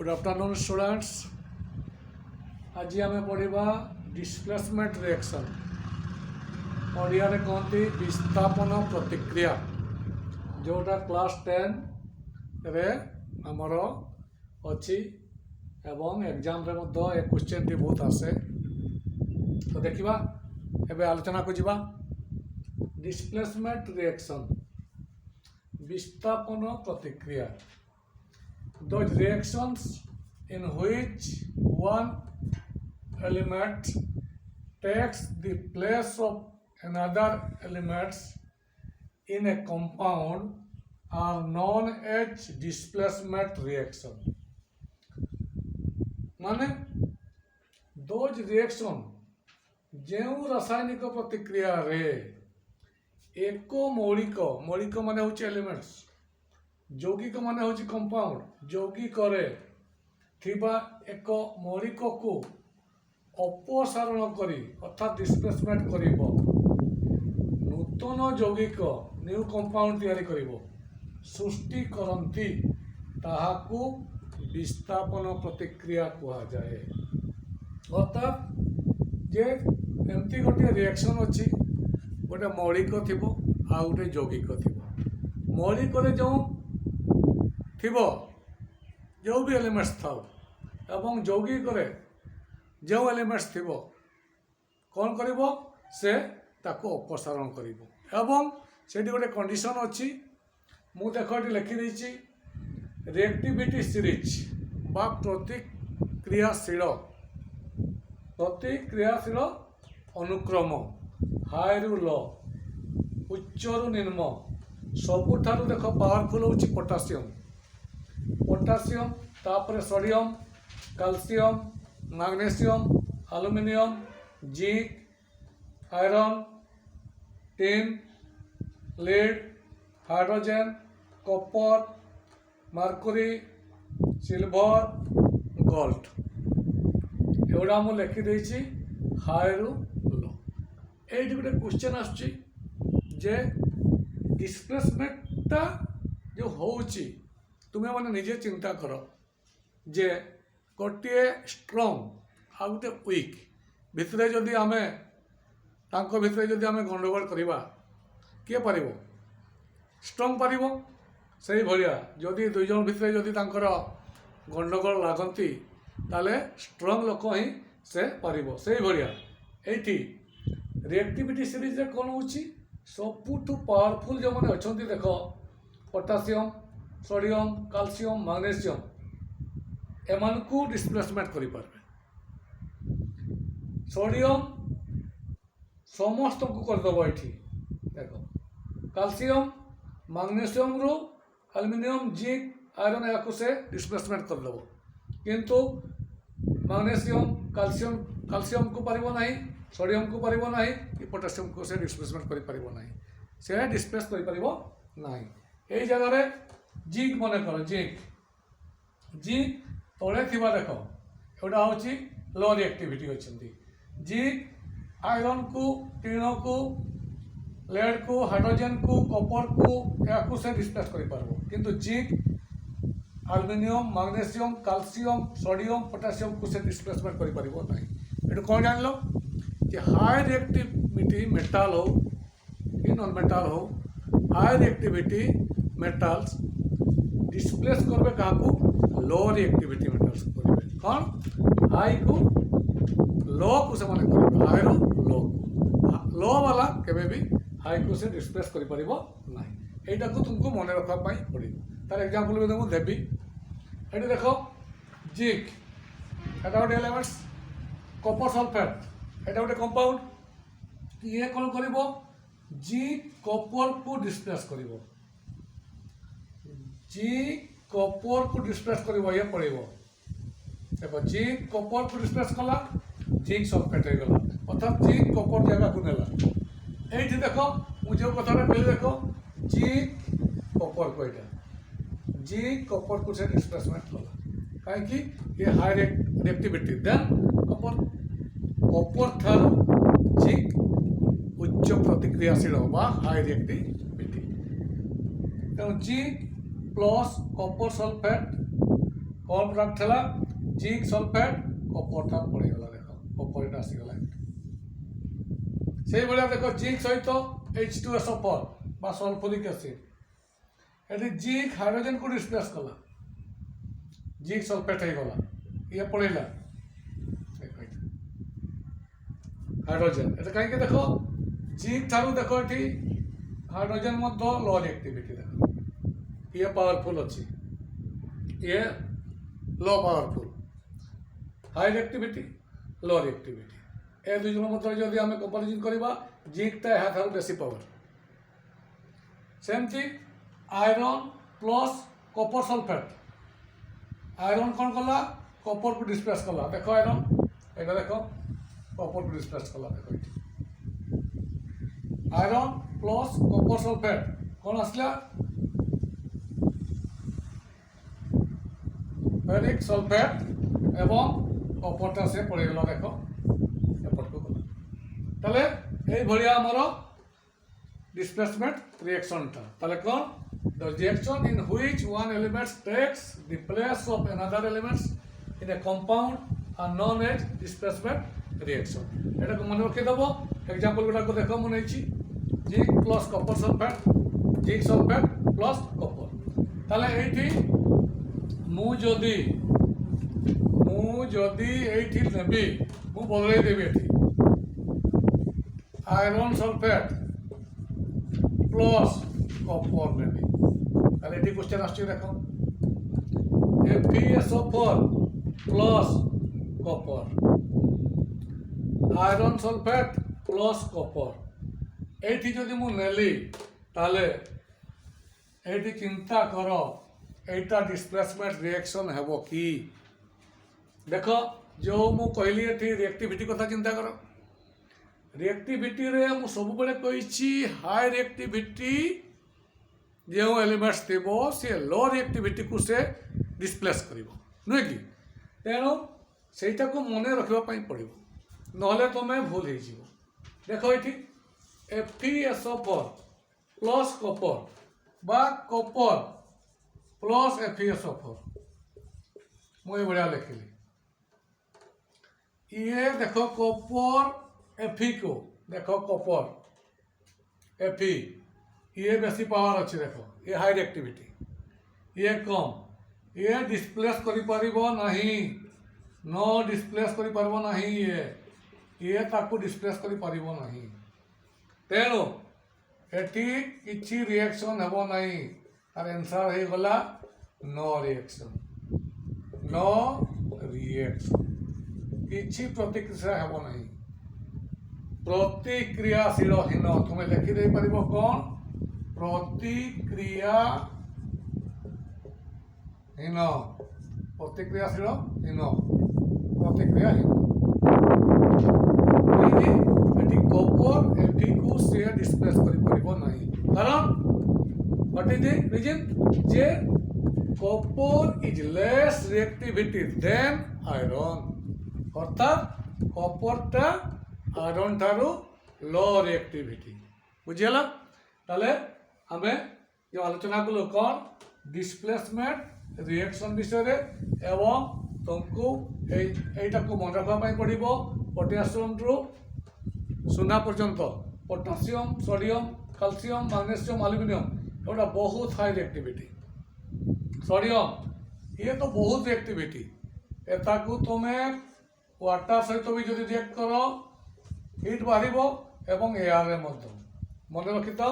Good afternoon students. आज आम पढ़ा डिस्प्लेसमेंट रिएक्शन ओडिया रे कहते विस्थापन प्रतिक्रिया जोटा क्लास 10 रे आमर अच्छी एवं एग्जाम रे मध्य ए क्वेश्चन टी बहुत आसे। तो देखिबा एबे आलोचना को जिबा। डिस्प्लेसमेंट रिएक्शन विस्थापन प्रतिक्रिया, those reactions in which one element takes the place of another elements in a compound are known as displacement reaction. माने those reaction जो रासायनिक प्रतिक्रिया रे एको मौलिक माने होची एलिमेंट्स, यौगिक माने होची कंपाउंड, यौगिक रे थिबा एक मौलिक को अपसारण करी अर्थात डिस्प्लेसमेंट करिवो, नूतन यौगिक न्यू कंपाउंड तैयारी करिवो, सृष्टि करंती, ताहाकू विस्थापन प्रतिक्रिया कहा जाए। अर्थात जे एमती गोटे रिएक्शन अच्छी गोटे मौलिक थिबो आ गोटे यौगिक थिबो। मौलिक रे जो थिबो जो भी एलिमेंट्स थाउ एवं यौगिक रे जो एलिमेंट्स थिबो कौन करिवो से ताको अपसारण करिवो। एवं सेठी गोटे कंडीशन अच्छी मु देखो ये लिखि देछि रिएक्टिविटी सीरीज बा प्रतिक्रियाशील अनुक्रम हाई रु लो उच्च रु निम्न सबुठारु देखो पावरफुल होछि पोटासियम तापर sodium calcium magnesium aluminium zinc iron tin lead hydrogen copper mercury silver gold एवढा मु लिखि देछि हाई रु लो। एठी गोटे क्वेश्चन आछी जे डिस्प्लेसमेंट जो होउची तुम्हें मैंने निजे चिंता कर जे गोटे स्ट्रंग आ गोटे वीक भितरे जदि आमे तांको भितरे जदि आमे गंडगोल करिबा किए पारिबो? स्ट्रंग पारिबो। सेही भलिया जदि दुई जन भितरे जदि तांकर गंडगोल लागंती ताले स्ट्रंग लोक ही से पारिबो। सेही भलिया एठी रिएक्टिविटी सीरीज रे कोन होउची सबुठु पावरफुल जो माने अछंती देखो पोटासियम सोडियम कैल्शियम मैग्नीशियम एमान को डिस्प्लेसमेंट करि पारबे। सोडियम समस्त को कर दबो एठी देखो कैल्शियम मैग्नीशियम रो एल्युमिनियम जिंक आयरन याको से डिस्प्लेसमेंट कर दबो, किंतु मैग्नीशियम कैल्शियम को पारिबो नाही, सोडियम को पारिबो नाही, कि पोटासियम को से डिस्प्लेसमेंट करि पारिबो नाही, से डिस्प्लेस करि पारिबो नाही। एई जगह रे जिंक मन कर जिंक तले थी देख एटा हूँ लो रिएक्टिविटी अच्छा जिंक आयरन को टिन को लेड को हाइड्रोजन को कॉपर को या से डिस्प्लेस कर पारबो, किंतु zinc aluminium magnesium calcium sodium potassium को से डिस्प्लेसमेंट कर पारबो नहीं। ये कौन जान लो कि हाई रिएक्टिविटी मेटाल हो कि नॉन मेटाल हो, हाई रिएक्टिविटी मेटाल्स डिस्प्लेस करबे काकू लो रिएक्टिविटी मेटल्स करबे। कौन हाई को लो को से माने करबे हाई रो लो वाला केबे भी हाई को से डिस्प्लेस करि परिबो नाही। एटा को तुमको मन रखा पाई पड़िबो। तार एग्जांपल भी देखो देबी एटा देखो जिंक एटा गोटे एलिमेंट्स कॉपर सल्फेट एटा गोटे कंपाउंड ये कोन करिवो जिंक कॉपर को डिस्प्लेस करिवो, जिंक कॉपर को डिस्प्लेस करिवो ये पड़िवो। देखो जिंक कॉपर को डिस्प्लेस कला जिंक सल्फेट हो गला अर्थात जिंक कॉपर जगह को नेला। एठी देखो मु जो कथाटा कहली देखो जिंक कॉपर को एटा जिंक कॉपर को से डिस्प्लेसमेंट कला काहे कि ये हाई रिएक्टिविटी देन कॉपर थारो जिंक उच्च प्रतिक्रियाशील बा हाई रिएक्टिविटी। तेणु जिंक प्लस कॉपर सल्फेट कौन प्रोडक्ट था जिंक सल्फेट कपरटा पड़गला देख कपर ये आसीगला से भाया देख जिंक सहित H2SO4 सल्फ्यूरिक एसिड ये जिंक हाइड्रोजन को डिस्प्लेस कला जिंक सल्फेट हो गला ये पड़ेगा हाइड्रोजन ये कहीं देख जिंक ठारू देख ये हाइड्रोजन लो रिएक्टिविटी देख ये पावरफुल अच्छी ये low powerful high reactivity low reactivity ए दुई जन मध्य जदि आम कंपारिजन करवा जिंकटा यहाँ ठार बेसी पावर सेमती iron plus copper sulphate iron कौन कला कपर को डिस्प्लेस कला देख आयरन ये देख कपर को डिस्प्लेस कला देख आयरन प्लस कपर सल्फेट कौन आसला फेरिक सल्फेट एवं कपरटा से पड़गला देख एपट को गला ताले ये भलिया आमर डिस्प्लेसमेंट रिएक्शन ताले कौन the reaction in which one element takes the place of another elements in a compound are known as displacement reaction एटा को मन रखि दबो एग्जांपल गुडा को देखो मन होइछि zinc plus copper sulphate zinc sulphate plus copper ताले एठी मु जदि एठी नेबी मु बदलाई देबी एठी आयरन सल्फेट प्लस कपर नेबी ताले एठी क्वेश्चन आछी देखो FeSO4 plus Kapoor iron sulphate plus Kapoor एठी जदि मु नेली ताले एठी चिंता करो एटा डिस्प्लेसमेंट रिएक्शन हेबो कि देख जो मु कहली एठी रिएक्टिविटी कथा चिंता करो रिएक्टिविटी रे मु सब बेले कहिछि हाई रिएक्टिविटी जो एलिमेंट्स थिबो से लो रिएक्टिविटी को से डिस्प्लेस करिवो नुहे कि तेणु सेटा को मने रखिबा पई पड़िबो नहले तमे भूल हे जिवो देखो एठी FeSO4 प्लस कपर बा कपर प्लस FeSO4 मुझे बढ़िया लिखिली ये देखो कपर Fe को देखो कपर Fe ये बेसी पावर अच्छी देखो ये हाई रिएक्टिविटी ये कम ये डिस्प्लेस करि परिबो नहीं नो डिस्प्लेस करि परिबो नहीं ये ताकू डिस्प्लेस करि परिबो नहीं तेणु एटी किछि रिएक्शन हेबो नहीं और आंसर हो गला नो रिएक्शन किछि प्रतिक्रिया हेबो नहीं प्रतिक्रियाशीलहीन तुम्हें लिखि दे परिबो कौन प्रतिक्रियाहीन प्रतिक्रियाशीलहीन प्रतिक्रियाहीन कपर Fe को से डिस्प्लेस करि परिबो नहीं कारण व्हाट इज द रीजन जे copper is less reactivity than iron अर्थात कपरटा आयरन ठारू लो रिएक्टिविटी बुझिगला ताले हमें जो आलोचना कलो कौन डिस्प्लेसमेंट रिएक्शन विषय एवं तुमको एटा को मन रखा पड़ो पोटासियम रु 0 पर्यंत potassium sodium calcium magnesium aluminium एटा बहुत हाई रिएक्टिविटी सोडियम ये तो बहुत रिएक्टिविटी एटा को तुम्हें वाटर सहित भी जो रिएक्ट करो हिट बाहर एवं एयर मन रखी था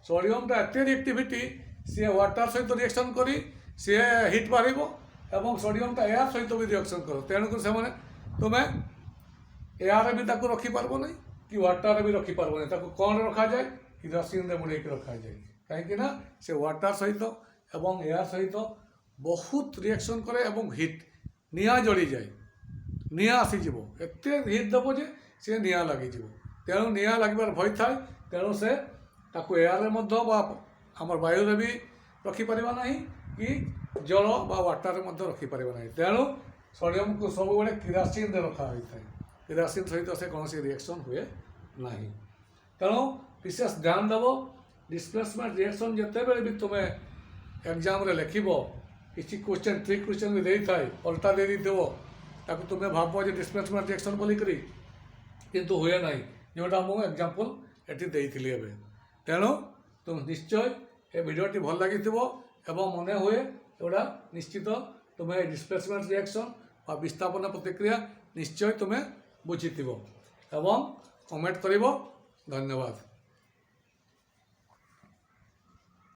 सोडियमटा एत रिएक्टिविटी सी वाटर सहित रिएक्शन करी सी हिट बाहर एवं सोडियमटा एयर सहित भी रिएक्शन कर तेणुक से तुम्हें एयर भी रखिपार नहीं कि वाटर भी रखिपार नहीं कौन रखा जाए किरोसिन बुड़े रखा जाए कहीं से वाटर सहित एवं एयर सहित बहुत रिएक्शन करे एवं हिट निआ जली जाए निआ आसीज एत हिट देव जे सी निआ लगिज तेणु निआ लगे भय थाए तेणु से एयर आम वायु भी रखिपार ना कि जल वाटर रखिपार ना तेणु सोडियम को सब बड़े किरोसिन रखा होता है किरोसिन सहित से कौन रिएक्शन हुए ना तेणु विशेष ध्यान देव डिस्प्लेसमेंट रिएक्शन जिते बड़े भी तुम्हें एग्जाम रे लिखब କିଛି କ୍ୱେଶ୍ଚନ୍ ଟ୍ରିକ୍ କ୍ୱେଶ୍ଚନ୍ ବି ଦେଇଥାଏ ଅଲଟା ଦେଇ ଦେଇଥିବ ତାକୁ ତୁମେ ଭାବ ଯେ ଡିସପ୍ଲେସମେଣ୍ଟ ରିଆକ୍ସନ୍ ବୋଲିକରି କିନ୍ତୁ ହୁଏ ନାହିଁ ଯେଉଁଟା ମୁଁ ଏକ୍ଜାମ୍ପଲ୍ ଏଠି ଦେଇଥିଲି ଏବେ। ତେଣୁ ତୁମେ ନିଶ୍ଚୟ ଏ ଭିଡ଼ିଓଟି ଭଲ ଲାଗିଥିବ ଏବଂ ମନେ ହୁଏ ଏଗୁଡ଼ା ନିଶ୍ଚିତ ତୁମେ ଡିସପ୍ଲେସମେଣ୍ଟ ରିଆକ୍ସନ୍ ବା ବିସ୍ଥାପନ ପ୍ରତିକ୍ରିୟା ନିଶ୍ଚୟ ତୁମେ ବୁଝିଥିବ ଏବଂ କମେଣ୍ଟ କରିବ। ଧନ୍ୟବାଦ।